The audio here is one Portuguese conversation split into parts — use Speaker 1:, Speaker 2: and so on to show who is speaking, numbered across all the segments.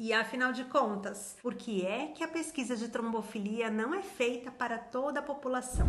Speaker 1: E afinal de contas, por que é que a pesquisa de trombofilia não é feita para toda a população?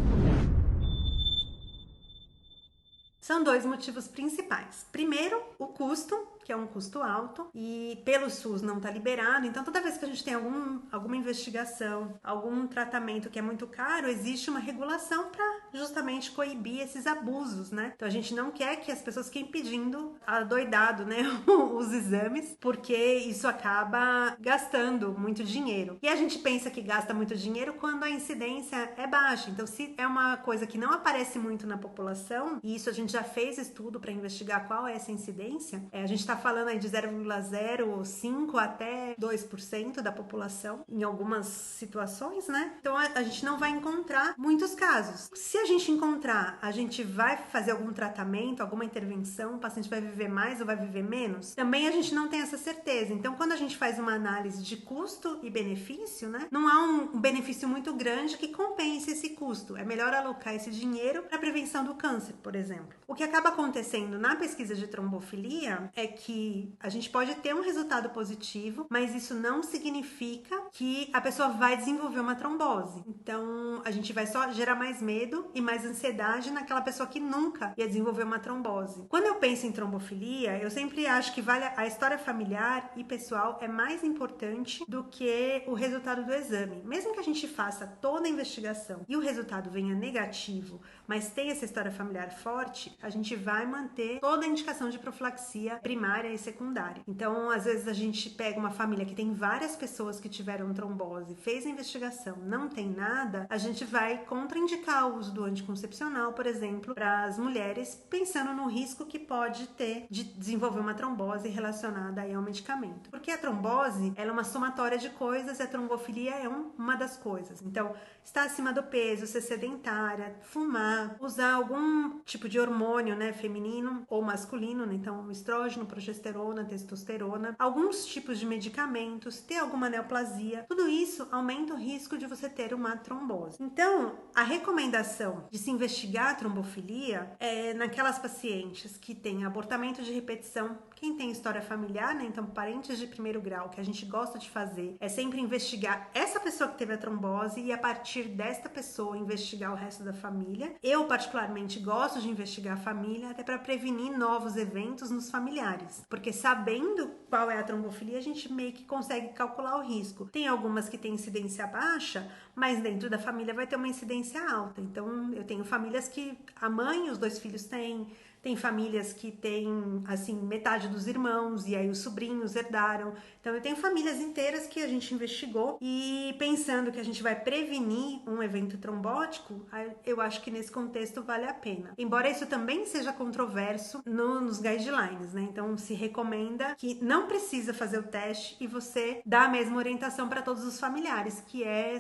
Speaker 1: São dois motivos principais. Primeiro, o custo, que é um custo alto, e pelo SUS não está liberado. Então, toda vez que a gente tem alguma investigação, algum tratamento que é muito caro, existe uma regulação para justamente coibir esses abusos, né? Então, a gente não quer que as pessoas fiquem pedindo adoidado, né, os exames, porque isso acaba gastando muito dinheiro. E a gente pensa que gasta muito dinheiro quando a incidência é baixa. Então, se é uma coisa que não aparece muito na população, e isso a gente já fez estudo para investigar qual é essa incidência, a gente está falando aí de 0,05 até 2% da população em algumas situações, né? Então a gente não vai encontrar muitos casos. Se a gente encontrar, a gente vai fazer algum tratamento, alguma intervenção, o paciente vai viver mais ou vai viver menos? Também a gente não tem essa certeza. Então, quando a gente faz uma análise de custo e benefício, né? Não há um benefício muito grande que compense esse custo. É melhor alocar esse dinheiro para a prevenção do câncer, por exemplo. O que acaba acontecendo na pesquisa de trombofilia é que a gente pode ter um resultado positivo, mas isso não significa que a pessoa vai desenvolver uma trombose. Então, a gente vai só gerar mais medo e mais ansiedade naquela pessoa que nunca ia desenvolver uma trombose. Quando eu penso em trombofilia, eu sempre acho que vale a história familiar e pessoal é mais importante do que o resultado do exame. Mesmo que a gente faça toda a investigação e o resultado venha negativo, mas tenha essa história familiar forte, a gente vai manter toda a indicação de profilaxia primária e secundária. Então, às vezes a gente pega uma família que tem várias pessoas que tiveram trombose, fez a investigação, não tem nada, a gente vai contraindicar o uso do anticoncepcional, por exemplo, para as mulheres, pensando no risco que pode ter de desenvolver uma trombose relacionada aí ao medicamento. Porque a trombose, ela é uma somatória de coisas e a trombofilia é uma das coisas. Então, estar acima do peso, ser sedentária, fumar, usar algum tipo de hormônio, né, feminino ou masculino, né? Então estrógeno, progesterona, testosterona, alguns tipos de medicamentos, ter alguma neoplasia, tudo isso aumenta o risco de você ter uma trombose. Então, a recomendação de se investigar a trombofilia é naquelas pacientes que têm abortamento de repetição, quem tem história familiar, né? Então, parentes de primeiro grau, que a gente gosta de fazer é sempre investigar essa pessoa que teve a trombose e a partir desta pessoa investigar o resto da família. Eu, particularmente, gosto de investigar a família até para prevenir novos eventos nos familiares, porque sabendo qual é a trombofilia, a gente meio que consegue calcular o risco. Tem algumas que têm incidência baixa, mas dentro da família vai ter uma incidência alta. Então, eu tenho famílias que a mãe e os 2 filhos têm. Tem famílias que têm, assim, metade dos irmãos e aí os sobrinhos herdaram. Então, eu tenho famílias inteiras que a gente investigou e pensando que a gente vai prevenir um evento trombótico, eu acho que nesse contexto vale a pena. Embora isso também seja controverso nos guidelines, né? Então, se recomenda que não precisa fazer o teste e você dá a mesma orientação para todos os familiares, que é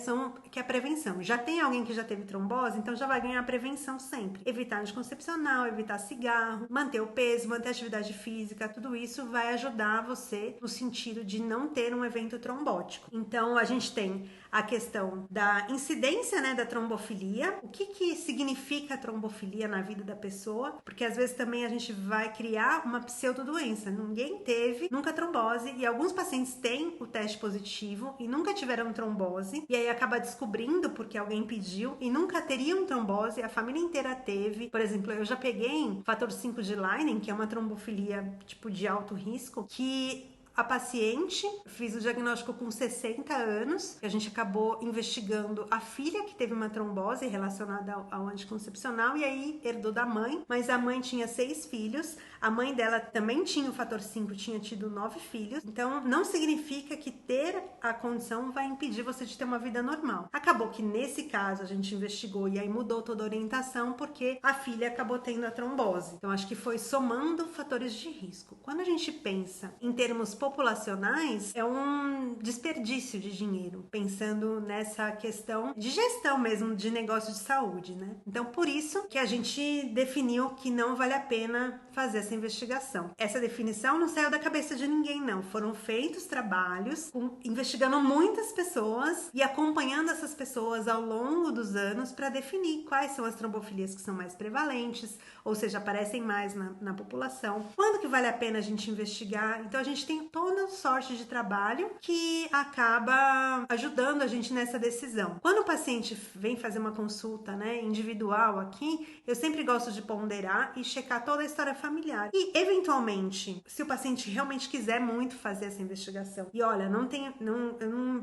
Speaker 1: a prevenção. Já tem alguém que já teve trombose, então já vai ganhar a prevenção sempre. Evitar anticoncepcional, evitar cigarro, manter o peso, manter a atividade física, tudo isso vai ajudar você no sentido de não ter um evento trombótico. Então, a gente tem a questão da incidência, né, da trombofilia. O que significa a trombofilia na vida da pessoa? Porque às vezes também a gente vai criar uma pseudodoença. Ninguém teve nunca trombose e alguns pacientes têm o teste positivo e nunca tiveram trombose e aí acaba descobrindo porque alguém pediu e nunca teriam trombose, a família inteira teve. Por exemplo, eu já peguei fator 5 de Leiden, que é uma trombofilia tipo de alto risco, que a paciente, fiz o diagnóstico com 60 anos, a gente acabou investigando a filha que teve uma trombose relacionada ao anticoncepcional e aí herdou da mãe, mas a mãe tinha 6 filhos, a mãe dela também tinha o fator 5, tinha tido 9 filhos, então não significa que ter a condição vai impedir você de ter uma vida normal. Acabou que nesse caso a gente investigou e aí mudou toda a orientação porque a filha acabou tendo a trombose. Então acho que foi somando fatores de risco. Quando a gente pensa em termos populacionais, é um desperdício de dinheiro, pensando nessa questão de gestão mesmo de negócio de saúde, né? Então, por isso que a gente definiu que não vale a pena fazer essa investigação. Essa definição não saiu da cabeça de ninguém, não. Foram feitos trabalhos investigando muitas pessoas e acompanhando essas pessoas ao longo dos anos para definir quais são as trombofilias que são mais prevalentes, ou seja, aparecem mais na população. Quando que vale a pena a gente investigar? Então, a gente tem toda sorte de trabalho que acaba ajudando a gente nessa decisão. Quando o paciente vem fazer uma consulta, né, individual aqui, eu sempre gosto de ponderar e checar toda a história familiar. E, eventualmente, se o paciente realmente quiser muito fazer essa investigação, e olha,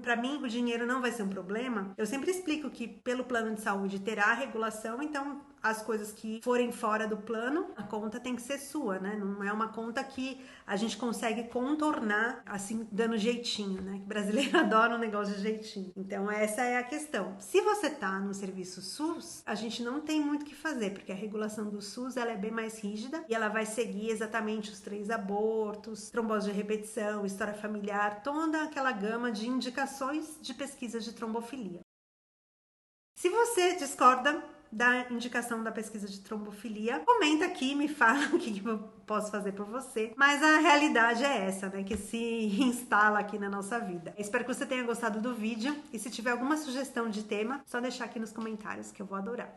Speaker 1: para mim o dinheiro não vai ser um problema, eu sempre explico que pelo plano de saúde terá a regulação, então as coisas que forem fora do plano, a conta tem que ser sua, né? Não é uma conta que a gente consegue contornar, assim, dando jeitinho, né? Que brasileiro adora um negócio de jeitinho. Então, essa é a questão. Se você tá no serviço SUS, a gente não tem muito o que fazer, porque a regulação do SUS, ela é bem mais rígida e ela vai seguir exatamente os 3 abortos, trombose de repetição, história familiar, toda aquela gama de indicações de pesquisa de trombofilia. Se você discorda da indicação da pesquisa de trombofilia, comenta aqui, me fala o que eu posso fazer por você. Mas a realidade é essa, né, que se instala aqui na nossa vida. Espero que você tenha gostado do vídeo e se tiver alguma sugestão de tema, só deixar aqui nos comentários que eu vou adorar.